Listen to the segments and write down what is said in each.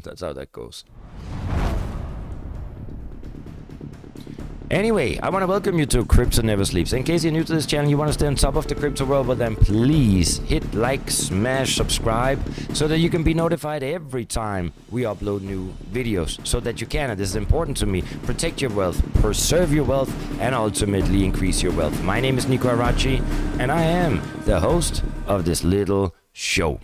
That's how that goes. Anyway, I want to welcome you to Crypto Never Sleeps. In case you're new to this channel, you want to stay on top of the crypto world, well then please hit like, smash, subscribe, so that you can be notified every time we upload new videos. So that you can, and this is important to me, protect your wealth, preserve your wealth, and ultimately increase your wealth. My name is Nico Arachi, and I am the host of this little show.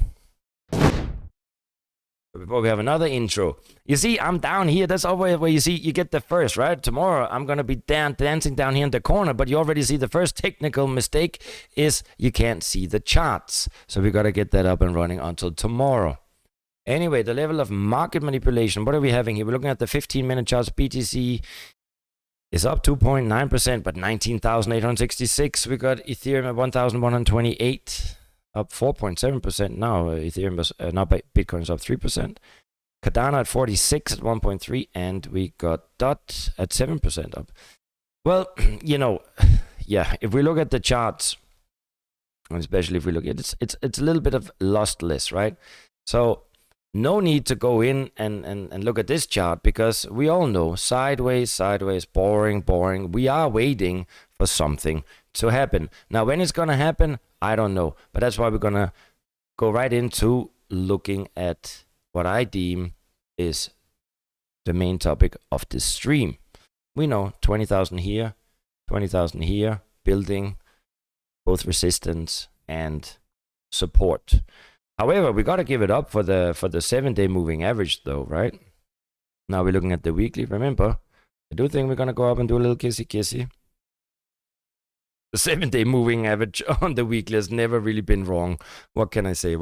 Before we have another intro, you see I'm down here. That's over where you see you get the first, right? Tomorrow I'm gonna be dancing down here in the corner, but you already see the first technical mistake is you can't see the charts. So we gotta get that up and running until tomorrow. Anyway, the level of market manipulation, what are we having here? We're looking at the 15-minute charts. BTC is up 2.9%, but 19,866. We got Ethereum at 1,128. Up 4.7% now. Ethereum was now Bitcoin is up 3%. Cardano at 46 at 1.3, and we got DOT at 7% up. Well, you know, yeah. If we look at the charts, and especially if we look at it, it's a little bit of lostless, right? So no need to go in and look at this chart because we all know sideways, boring. We are waiting for something to happen. Now, when it's gonna happen, I don't know, but that's why we're gonna go right into looking at what I deem is the main topic of this stream. We know 20,000 here, 20,000 here, building both resistance and support. However, we gotta give it up for the 7-day moving average, though, right? Now we're looking at the weekly. Remember, I do think we're gonna go up and do a little kissy. The 7-day moving average on the weekly has never really been wrong. What can I say?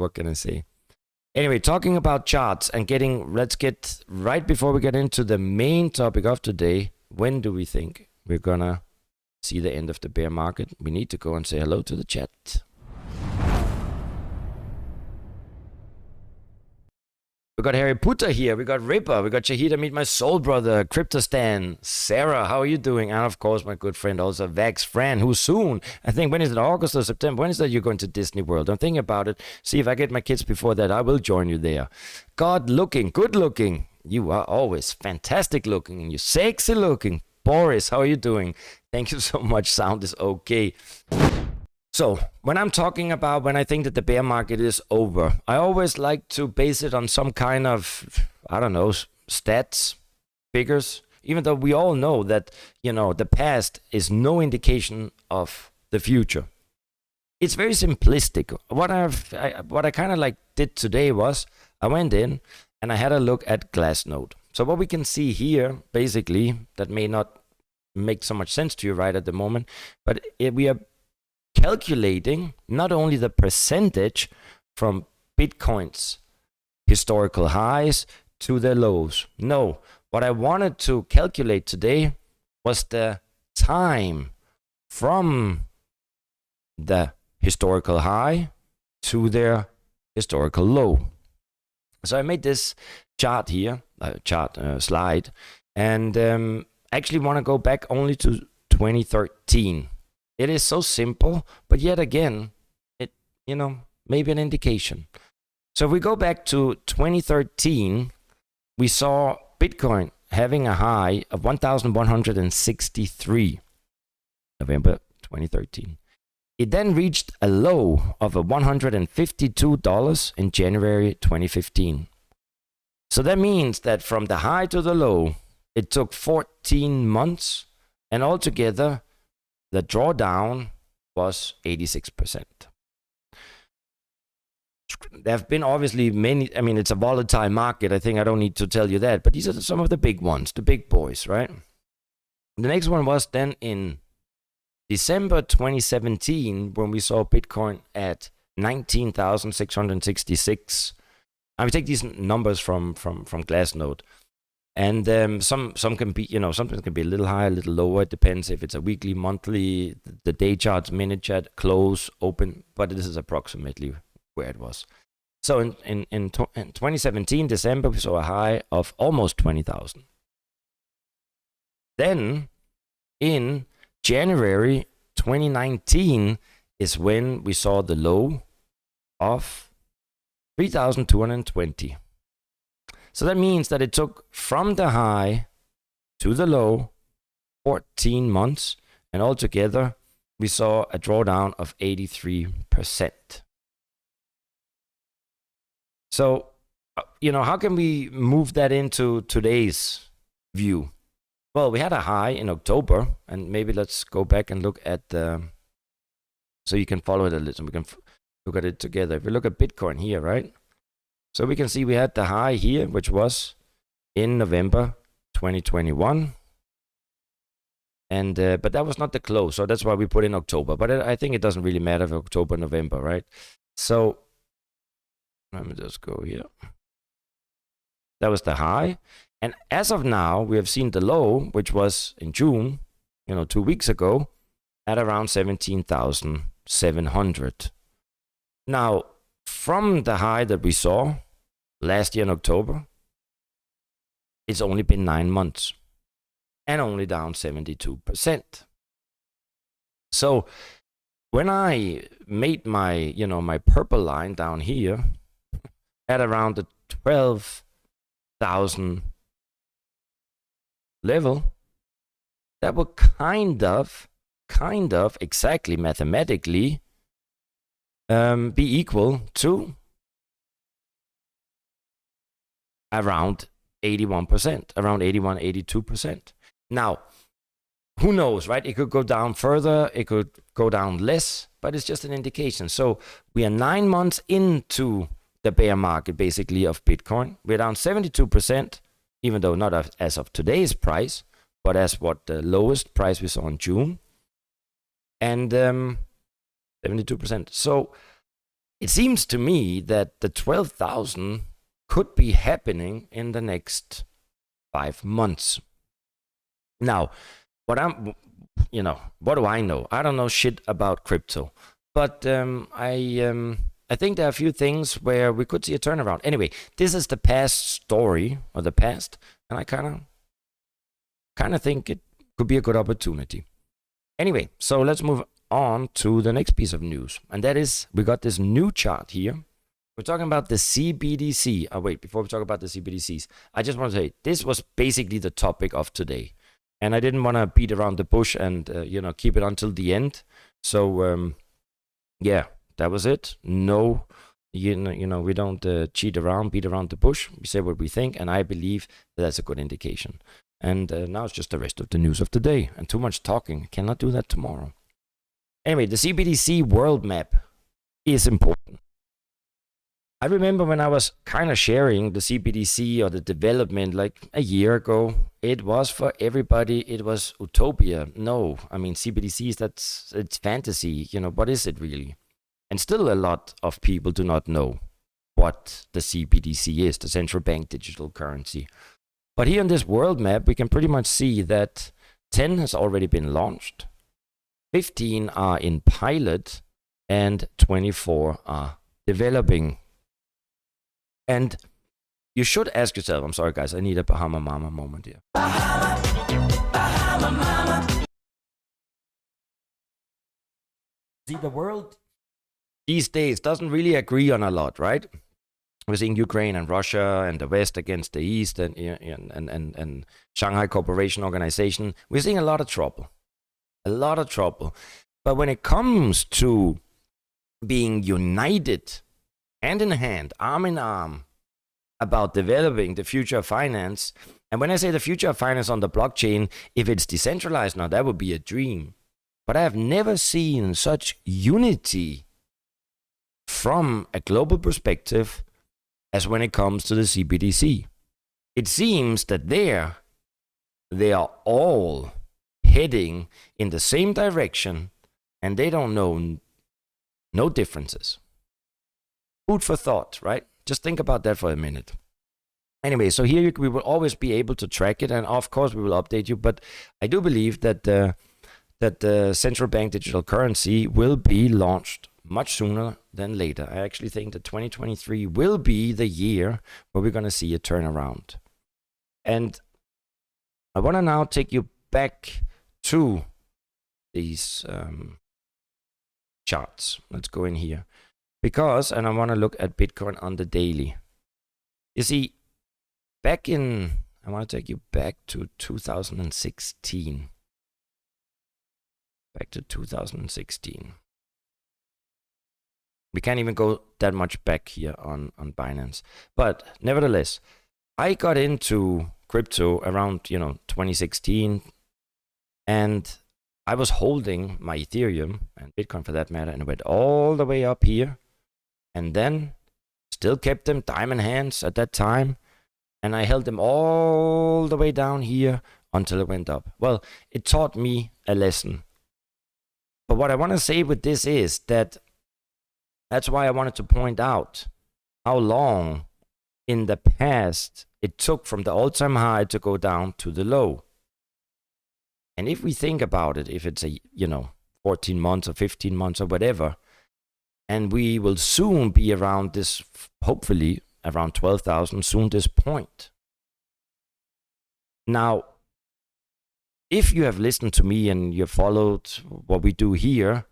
Anyway, talking about charts and let's get right before we get into the main topic of today. When do we think we're gonna see the end of the bear market? We need to go and say hello to the chat. We got Harry Potter here, we got Ripper, we got Shahida, meet my soul brother, Cryptostan, Sarah, how are you doing? And of course, my good friend also, Vax Fran, who soon, I think, when is it, August or September? When is that you're going to Disney World? I'm thinking about it. See if I get my kids before that, I will join you there. Good looking. You are always fantastic looking and you're sexy looking. Boris, how are you doing? Thank you so much. Sound is okay. So, when I think that the bear market is over, I always like to base it on some kind of, I don't know, stats, figures, even though we all know that, you know, the past is no indication of the future. It's very simplistic. What I kind of like did today was I went in and I had a look at Glassnode. So what we can see here, basically, that may not make so much sense to you right at the moment, but we are calculating not only the percentage from Bitcoin's historical highs to their lows. No, what I wanted to calculate today was the time from the historical high to their historical low. So I made this chart here, slide, and actually want to go back only to 2013. It is so simple, but yet again, it, you know, maybe an indication. So if we go back to 2013, we saw Bitcoin having a high of 1,163, November 2013. It then reached a low of $152 in January 2015. So that means that from the high to the low, it took 14 months, and altogether, the drawdown was 86%. There have been obviously many, I mean, it's a volatile market. I think I don't need to tell you that, but these are some of the big ones, the big boys, right? The next one was then in December 2017 when we saw Bitcoin at 19,666. I mean, take these numbers from Glassnode. And some can be, you know, sometimes can be a little higher, a little lower. It depends if it's a weekly, monthly, the day charts, minute chart, close, open. But this is approximately where it was. So in 2017, December, we saw a high of almost 20,000. Then in January 2019 is when we saw the low of 3,220. So that means that it took from the high to the low 14 months, and altogether we saw a drawdown of 83%. So, how can we move that into today's view? Well, we had a high in October, and maybe let's go back and look at so you can follow it a little. We can look at it together. If we look at Bitcoin here, right? So we can see we had the high here, which was in November 2021. And but that was not the close, so that's why we put in October. But I think it doesn't really matter if October, November, right? So let me just go here. That was the high. And as of now, we have seen the low, which was in June, 2 weeks ago, at around 17,700. Now, from the high that we saw last year in October, it's only been 9 months and only down 72%. So when I made my, my purple line down here at around the 12,000 level, that would kind of exactly mathematically be equal to around 81%, around 81, 82%. Now, who knows, right? It could go down further, it could go down less, but it's just an indication. So we are 9 months into the bear market, basically, of Bitcoin. We're down 72%, even though not as of today's price, but as what the lowest price we saw in June. And 72%. So it seems to me that the 12,000 could be happening in the next 5 months. Now, what do I know? I don't know shit about crypto, but I think there are a few things where we could see a turnaround. Anyway, this is the past story, or the past, and I kind of think it could be a good opportunity. Anyway, so let's move on to the next piece of news, and that is we got this new chart here. We're talking about the CBDC. Oh, wait, before we talk about the CBDCs, I just want to say this was basically the topic of today, and I didn't want to beat around the bush and keep it until the end. So yeah, that was it. No, we don't cheat around, beat around the bush. We say what we think, and I believe that's a good indication. And now it's just the rest of the news of the day. And too much talking. Cannot do that tomorrow. Anyway, the CBDC world map is important. I remember when I was kind of sharing the CBDC or the development like a year ago, it was for everybody, it was utopia. No, I mean, CBDCs, it's fantasy. What is it really? And still a lot of people do not know what the CBDC is, the central bank digital currency. But here on this world map, we can pretty much see that 10 has already been launched, 15 are in pilot, and 24 are developing. And you should ask yourself, I'm sorry guys, I need a Bahama Mama moment here. Bahama Mama. See, the world these days doesn't really agree on a lot, right? We're seeing Ukraine and Russia and the West against the East and Shanghai Cooperation Organization. We're seeing a lot of trouble. But when it comes to being united, hand in hand, arm in arm, about developing the future of finance, and when I say the future of finance on the blockchain, if it's decentralized now, that would be a dream. But I have never seen such unity from a global perspective as when it comes to the CBDC. It seems that they are all heading in the same direction, and they don't know no differences. Food for thought, right? Just think about that for a minute. Anyway, so here we will always be able to track it, and of course we will update you, but I do believe that the central bank digital currency will be launched much sooner than later. I actually think that 2023 will be the year where we're going to see a turnaround. And I want to now take you back to these charts. Let's go in here. And I want to look at Bitcoin on the daily. You see, I want to take you back to 2016. Back to 2016. We can't even go that much back here on Binance. But nevertheless, I got into crypto around, 2016, and I was holding my Ethereum and Bitcoin for that matter, and it went all the way up here, and then still kept them diamond hands at that time, and I held them all the way down here until it went up. Well, it taught me a lesson. But what I want to say with this is that's why I wanted to point out how long in the past it took from the all-time high to go down to the low. And if we think about it, if it's 14 months or 15 months or whatever, and we will soon be around this, hopefully around 12,000, soon this point. Now, if you have listened to me and you followed what we do here,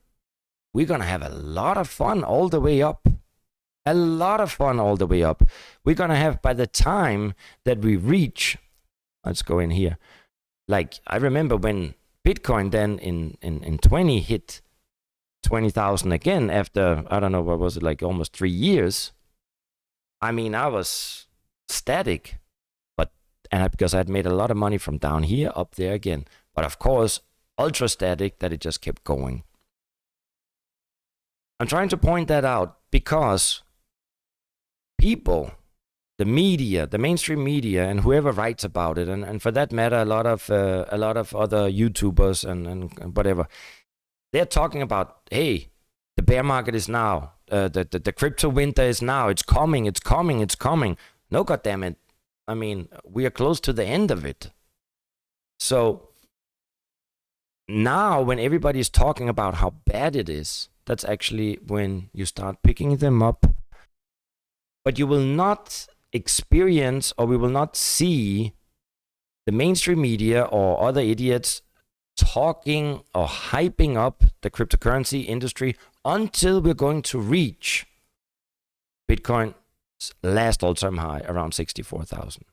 we're going to have a lot of fun all the way up. A lot of fun all the way up. We're going to have, by the time that we reach, let's go in here. Like, I remember when Bitcoin then in 20 hit 20,000 again after, I don't know, what was it, like almost 3 years. I mean, I was static, because I had made a lot of money from down here up there again. But of course, ultra static that it just kept going. I'm trying to point that out because people, the media, the mainstream media, and whoever writes about it, and for that matter, a lot of other YouTubers and whatever, they're talking about, hey, the bear market is now, the crypto winter is now, it's coming. No, goddammit. I mean, we are close to the end of it. So now when everybody is talking about how bad it is, that's actually when you start picking them up. But you will not experience, or we will not see the mainstream media or other idiots talking or hyping up the cryptocurrency industry until we're going to reach Bitcoin's last all-time high around 64,000.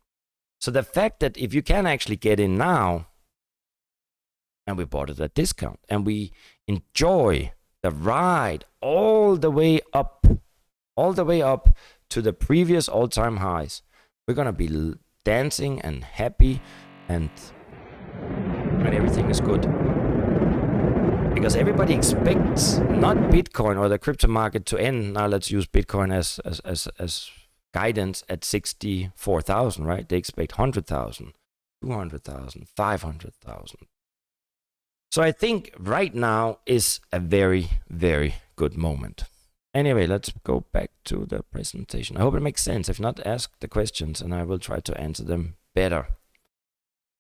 So the fact that if you can actually get in now, and we bought it at discount, and we enjoy the ride all the way up to the previous all-time highs, we're going to be dancing and happy and everything is good. Because everybody expects not Bitcoin or the crypto market to end. Now let's use Bitcoin as guidance at 64,000, right? They expect 100,000, 200,000, 500,000. So I think right now is a very, very good moment. Anyway, let's go back to the presentation. I hope it makes sense. If not, ask the questions and I will try to answer them better.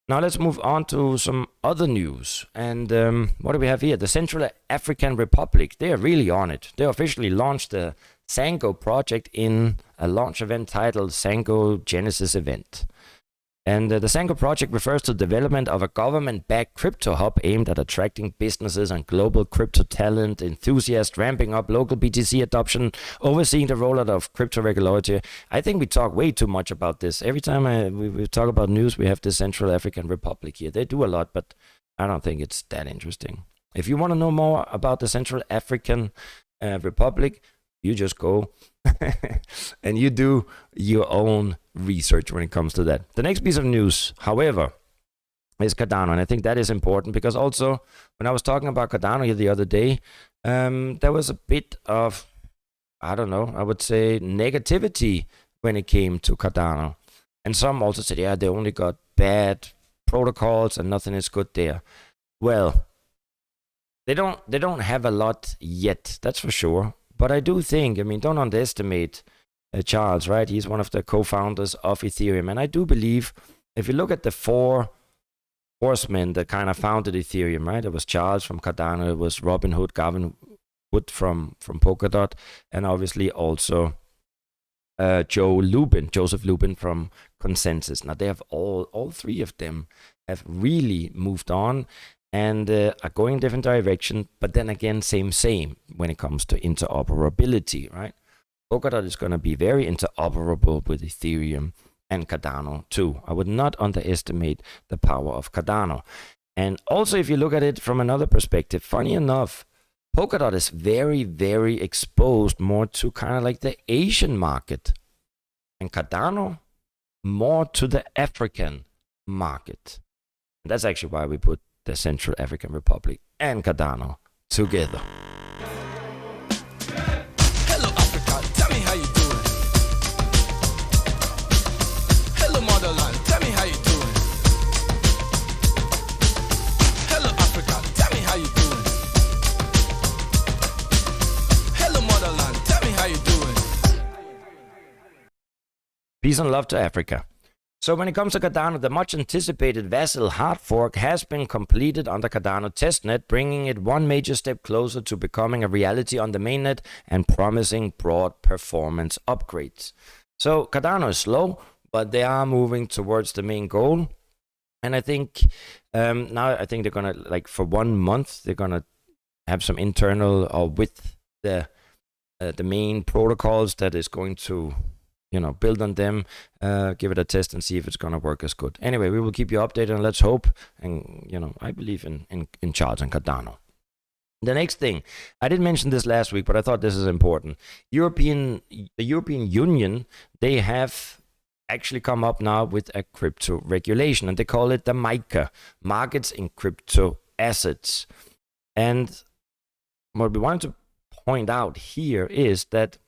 Now let's move on to some other news. And what do we have here? The Central African Republic, they are really on it. They officially launched the Sango project in a launch event titled Sango Genesis Event. And the Sango project refers to the development of a government-backed crypto hub aimed at attracting businesses and global crypto talent, enthusiasts, ramping up local BTC adoption, overseeing the rollout of crypto regulatory. I think we talk way too much about this. Every time we talk about news, we have the Central African Republic here. They do a lot, but I don't think it's that interesting. If you want to know more about the Central African Republic, you just go and you do your own research when it comes to that. The next piece of news, however, is Cardano. And I think that is important because also when I was talking about Cardano here the other day, there was a bit of, I don't know, I would say negativity when it came to Cardano. And some also said, yeah, they only got bad protocols and nothing is good there. Well, they don't have a lot yet, that's for sure. But I do think, I mean, don't underestimate Charles, right? He's one of the co-founders of Ethereum. And I do believe, if you look at the four horsemen that kind of founded Ethereum, right? It was Charles from Cardano, it was Robinhood, Gavin Wood from Polkadot, and obviously also Joseph Lubin from Consensus. Now, they have all three of them have really moved on and are going in different direction, but then again, same when it comes to interoperability, right? Polkadot is going to be very interoperable with Ethereum. and Cardano too. I would not underestimate the power of Cardano. And also, if you look at it from another perspective, funny enough, Polkadot is very, very exposed more to kind of like the Asian market, and Cardano more to the African market. And that's actually why we put the Central African Republic and Cardano together. Hello Africa, tell me how you doing. Hello motherland, tell me how you doing. Hello Africa, tell me how you doing. Hello motherland, tell me how you doing. Peace and love to Africa. So when it comes to Cardano, the much anticipated Vasil hard fork has been completed on the Cardano testnet, bringing it one major step closer to becoming a reality on the mainnet and promising broad performance upgrades. So Cardano is slow, but they are moving towards the main goal. And I think now I think they're gonna, like, for 1 month they're gonna have some internal or with the main protocols that is going to, you know, build on them, give it a test and see if it's going to work as good. Anyway, we will keep you updated, and let's hope. And, you know, I believe in Charles and Cardano. The next thing, I didn't mention this last week, but I thought this is important. The European Union, they have actually come up now with a crypto regulation, and they call it the MiCA, Markets in Crypto Assets. And what we wanted to point out here is that,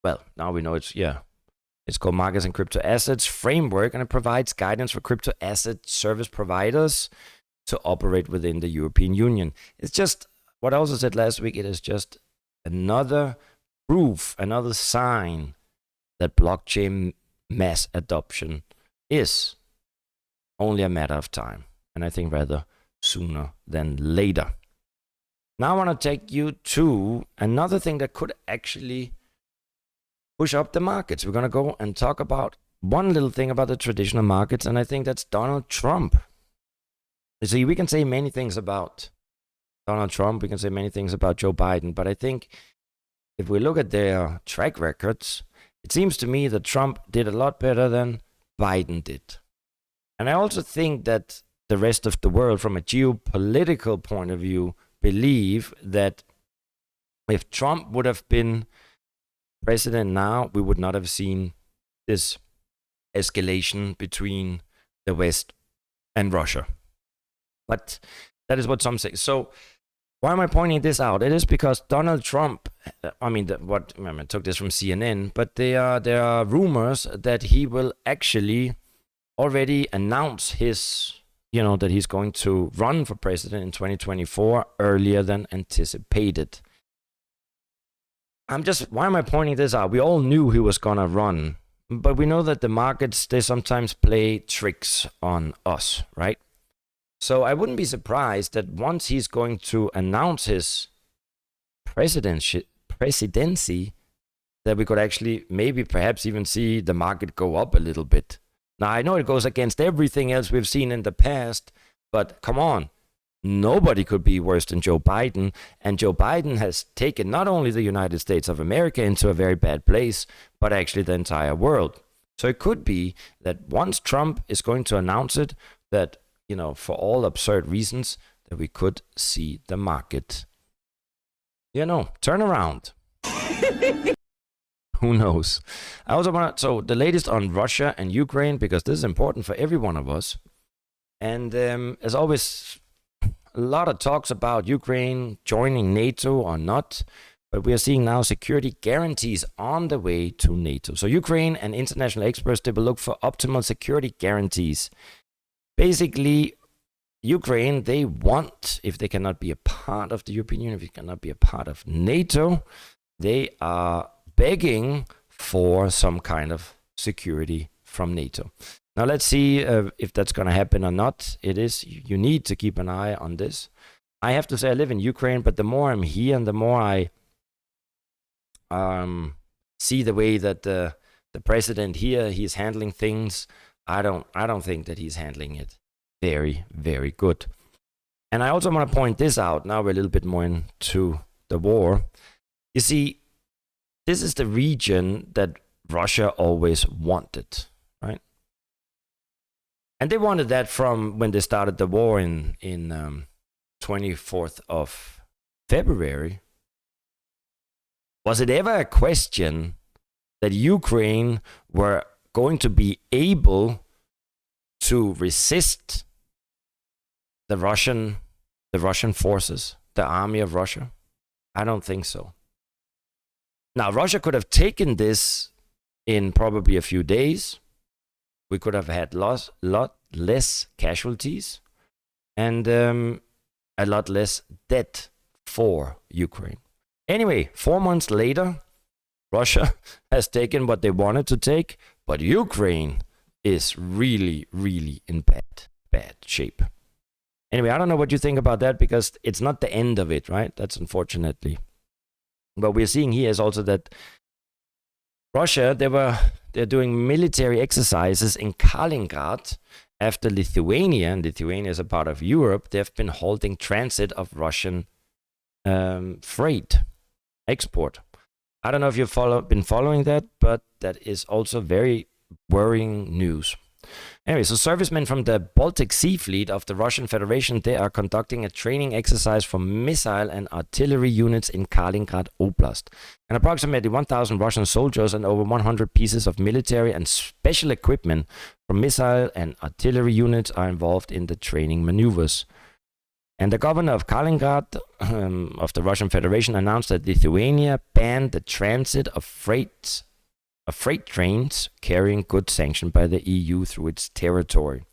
well, now we know it's called Markets and Crypto Assets Framework, and it provides guidance for crypto asset service providers to operate within the European Union. It's just what I also said last week. It is just another proof, another sign that blockchain mass adoption is only a matter of time, and I think rather sooner than later. Now I want to take you to another thing that could actually push up the markets. We're going to go and talk about one little thing about the traditional markets, and I think that's Donald Trump. You see, we can say many things about Donald Trump, we can say many things about Joe Biden, but I think if we look at their track records, it seems to me that Trump did a lot better than Biden did. And I also think that the rest of the world, from a geopolitical point of view, believe that if Trump would have been president now, we would not have seen this escalation between the West and Russia. But that is what some say. So why am I pointing this out? It is because Donald Trump, I took this from CNN, but there are rumors that he will actually already announce his, that he's going to run for president in 2024 earlier than anticipated. Why am I pointing this out? We all knew he was going to run, but we know that the markets, they sometimes play tricks on us, right? So I wouldn't be surprised that once he's going to announce his presidency, that we could actually maybe perhaps even see the market go up a little bit. Now, I know it goes against everything else we've seen in the past, but come on. Nobody could be worse than Joe Biden, and Joe Biden has taken not only the United States of America into a very bad place, but actually the entire world. So it could be that once Trump is going to announce it, that, for all absurd reasons, that we could see the market, turn around. Who knows? I also so the latest on Russia and Ukraine, because this is important for every one of us. And as always, a lot of talks about Ukraine joining NATO or not, but we are seeing now security guarantees on the way to NATO. So Ukraine and international experts, they will look for optimal security guarantees. Basically, Ukraine, they want, if they cannot be a part of the European Union, if they cannot be a part of NATO, they are begging for some kind of security from NATO. Now let's see if that's going to happen or not. You need to keep an eye on this. I have to say I live in Ukraine, but the more I'm here and the more I see the way that the president here, he's handling things, I don't think that he's handling it very, very good. And I also want to point this out. Now we're a little bit more into the war. You see, this is the region that Russia always wanted. And they wanted that from when they started the war in 24th of February. Was it ever a question that Ukraine were going to be able to resist the Russian forces, the army of Russia? I don't think so. Now, Russia could have taken this in probably a few days. We could have had lot less casualties and a lot less debt for Ukraine. Anyway, 4 months later, Russia has taken what they wanted to take, but Ukraine is really, really in bad shape. Anyway, I don't know what you think about that, because it's not the end of it, right? That's unfortunately. What we're seeing here is also that Russia, they're doing military exercises in Kaliningrad after Lithuania, and Lithuania is a part of Europe. They've been halting transit of Russian freight export. I don't know if you've been following that, but that is also very worrying news. Anyway, so servicemen from the Baltic Sea Fleet of the Russian Federation, they are conducting a training exercise for missile and artillery units in Kaliningrad Oblast. And approximately 1,000 Russian soldiers and over 100 pieces of military and special equipment from missile and artillery units are involved in the training maneuvers. And the governor of Kaliningrad of the Russian Federation announced that Lithuania banned the transit of freight trains carrying goods sanctioned by the EU through its territory.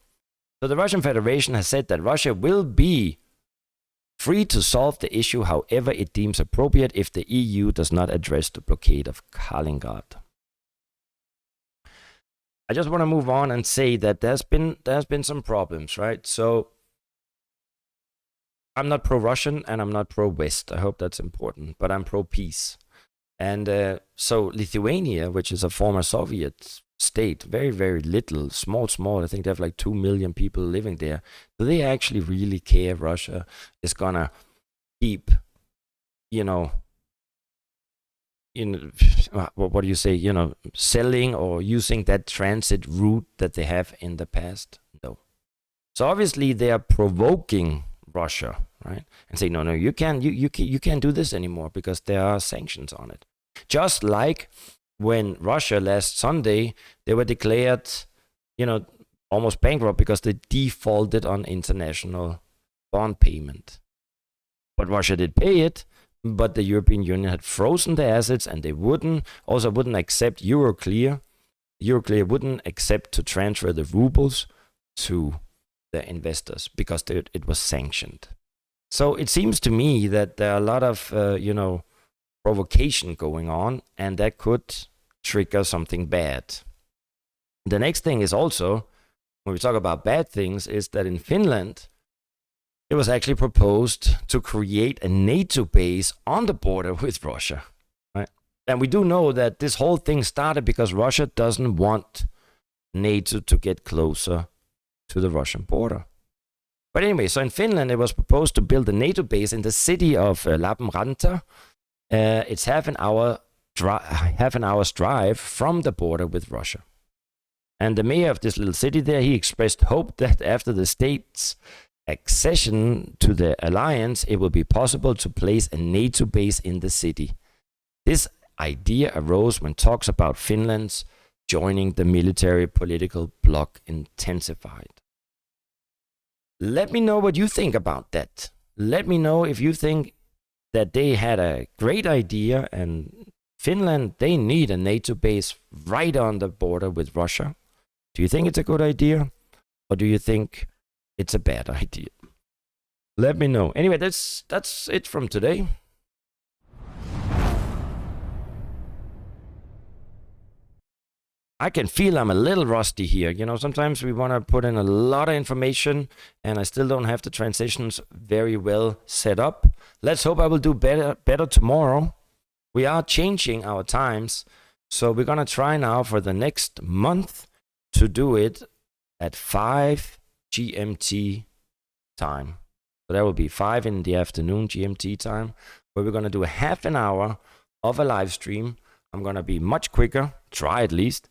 So the Russian Federation has said that Russia will be free to solve the issue however it deems appropriate if the EU does not address the blockade of Kaliningrad. I just want to move on and say that there's been some problems, right? So I'm not pro-Russian and I'm not pro-West. I hope that's important, but I'm pro-peace. And so Lithuania, which is a former Soviet state, very, very little, small, I think they have like 2 million people living there. Do they actually really care if Russia is gonna keep, what do you say, selling or using that transit route that they have in the past? No. So obviously they are provoking Russia, right? And say, no, you can't do this anymore because there are sanctions on it. Just like when Russia last Sunday, they were declared, almost bankrupt because they defaulted on international bond payment. But Russia did pay it, but the European Union had frozen the assets and they wouldn't accept Euroclear. Euroclear wouldn't accept to transfer the rubles to the investors because it was sanctioned. So it seems to me that there are a lot of, provocation going on, and that could trigger something bad. The next thing is also, when we talk about bad things, is that in Finland, it was actually proposed to create a NATO base on the border with Russia, right? And we do know that this whole thing started because Russia doesn't want NATO to get closer to the Russian border. But anyway, so in Finland, it was proposed to build a NATO base in the city of Lappeenranta. It's half an hour's drive from the border with Russia. And the mayor of this little city there, he expressed hope that after the state's accession to the alliance, it will be possible to place a NATO base in the city. This idea arose when talks about Finland's joining the military political bloc intensified. Let me know what you think about that. Let me know if you think that they had a great idea and Finland, they need a NATO base right on the border with Russia. Do you think it's a good idea? Or do you think it's a bad idea? Let me know. Anyway, that's it from today. I can feel I'm a little rusty here. Sometimes we want to put in a lot of information and I still don't have the transitions very well set up. Let's hope I will do better tomorrow. We are changing our times. So we're going to try now for the next month to do it at 5 GMT time. So that will be 5 in the afternoon GMT time, where we're going to do a half an hour of a live stream. I'm going to be much quicker, try at least.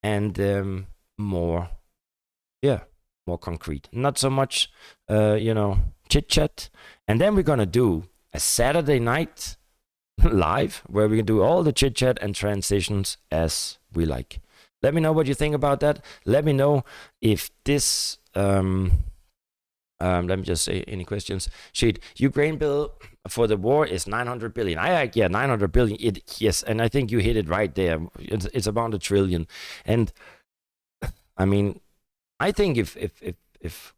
And more more concrete, not so much, chit chat. And then we're gonna do a Saturday night live where we can do all the chit chat and transitions as we like. Let me know what you think about that. Let me know if this. Let me just say any questions. Shit, Ukraine bill for the war is 900 billion. 900 billion. Yes, and I think you hit it right there. It's about $1 trillion. And I mean, I think if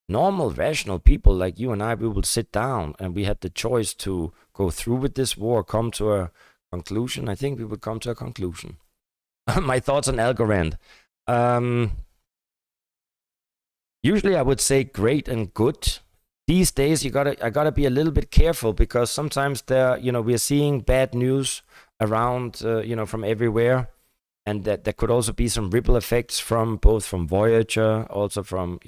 normal, rational people like you and I, we will sit down and we had the choice to go through with this war, come to a conclusion, I think we would come to a conclusion. My thoughts on Algorand. Usually I would say great and good. These days I gotta be a little bit careful because sometimes we're seeing bad news around, from everywhere. And that there could also be some ripple effects from Voyager, also from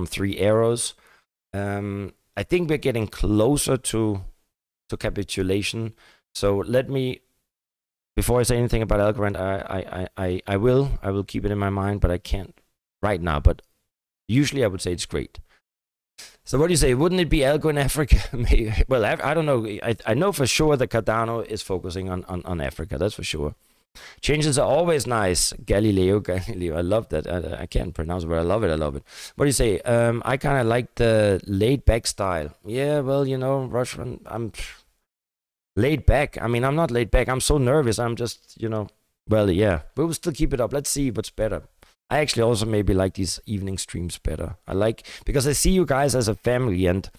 Three Arrows. I think we're getting closer to capitulation. So let me, before I say anything about Algorand, I will keep it in my mind, but I can't right now. But usually I would say it's great. So what do you say? Wouldn't it be algo in Africa? Well, I don't know. I know for sure that Cardano is focusing on Africa. That's for sure. Changes are always nice. Galileo. I love that. I can't pronounce it, but I love it. What do you say? I kind of like the laid back style. Yeah, well, Russian. I'm laid back. I mean, I'm not laid back. I'm so nervous. I'm just, well, yeah. But we'll still keep it up. Let's see what's better. I actually also maybe like these evening streams better. Because I see you guys as a family, and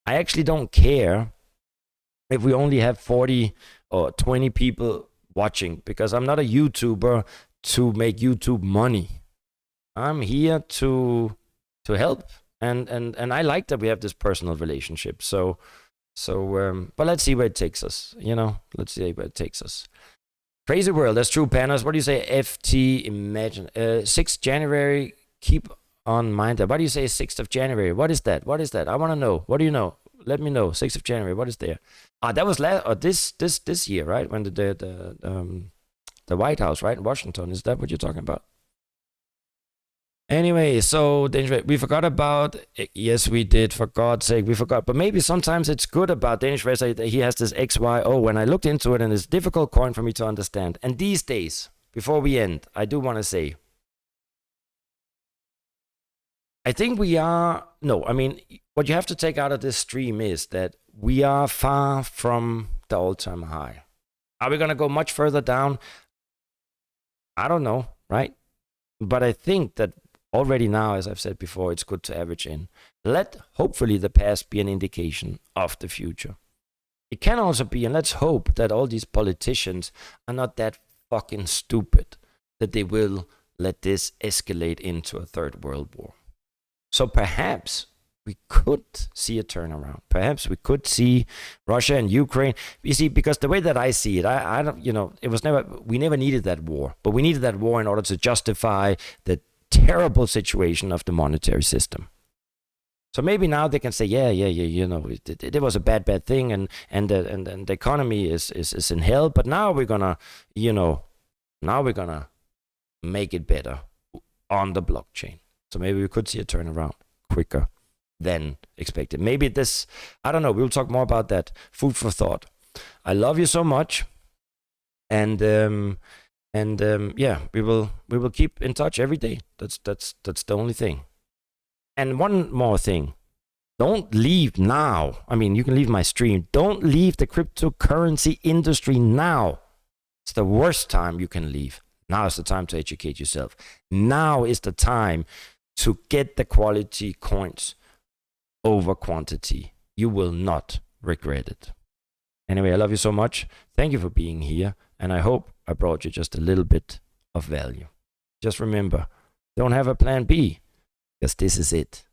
I actually don't care if we only have 40 or 20 people watching, because I'm not a YouTuber to make YouTube money. I'm here to help, and I like that we have this personal relationship. So but let's see where it takes us. Let's see where it takes us. Crazy world, that's true, Panos. What do you say, FT? Imagine 6th January. Keep on mind that. What do you say, 6th of January? What is that? I want to know. What do you know? Let me know. 6th of January. What is there? That was this year, right? When the White House, right, in Washington. Is that what you're talking about? Anyway, so we forgot about. Yes, we did. For God's sake, we forgot. But maybe sometimes it's good about Danish Racer that he has this XYO. When I looked into it, and it's a difficult coin for me to understand. And these days, before we end, I do want to say, I think we are. No, I mean, what you have to take out of this stream is that we are far from the all-time high. Are we going to go much further down? I don't know, right? But I think that already now, as I've said before, it's good to average in. Let hopefully the past be an indication of the future. It can also be, and let's hope that all these politicians are not that fucking stupid that they will let this escalate into a third world war. So perhaps we could see a turnaround. Perhaps we could see Russia and Ukraine. You see, because the way that I see it, I don't, we never needed that war, but we needed that war in order to justify the terrible situation of the monetary system. So maybe now they can say, it was a bad thing, and the economy is in hell. But now we're gonna, make it better on the blockchain. So maybe we could see a turnaround quicker than expected. Maybe this, I don't know. We'll talk more about that. Food for thought. I love you so much, and we will keep in touch every day. That's the only thing. And one more thing. Don't leave now. I mean, you can leave my stream. Don't leave the cryptocurrency industry now. It's the worst time you can leave. Now is the time to educate yourself. Now is the time to get the quality coins over quantity. You will not regret it. Anyway, I love you so much. Thank you for being here. And I hope I brought you just a little bit of value. Just remember, don't have a plan B, because this is it.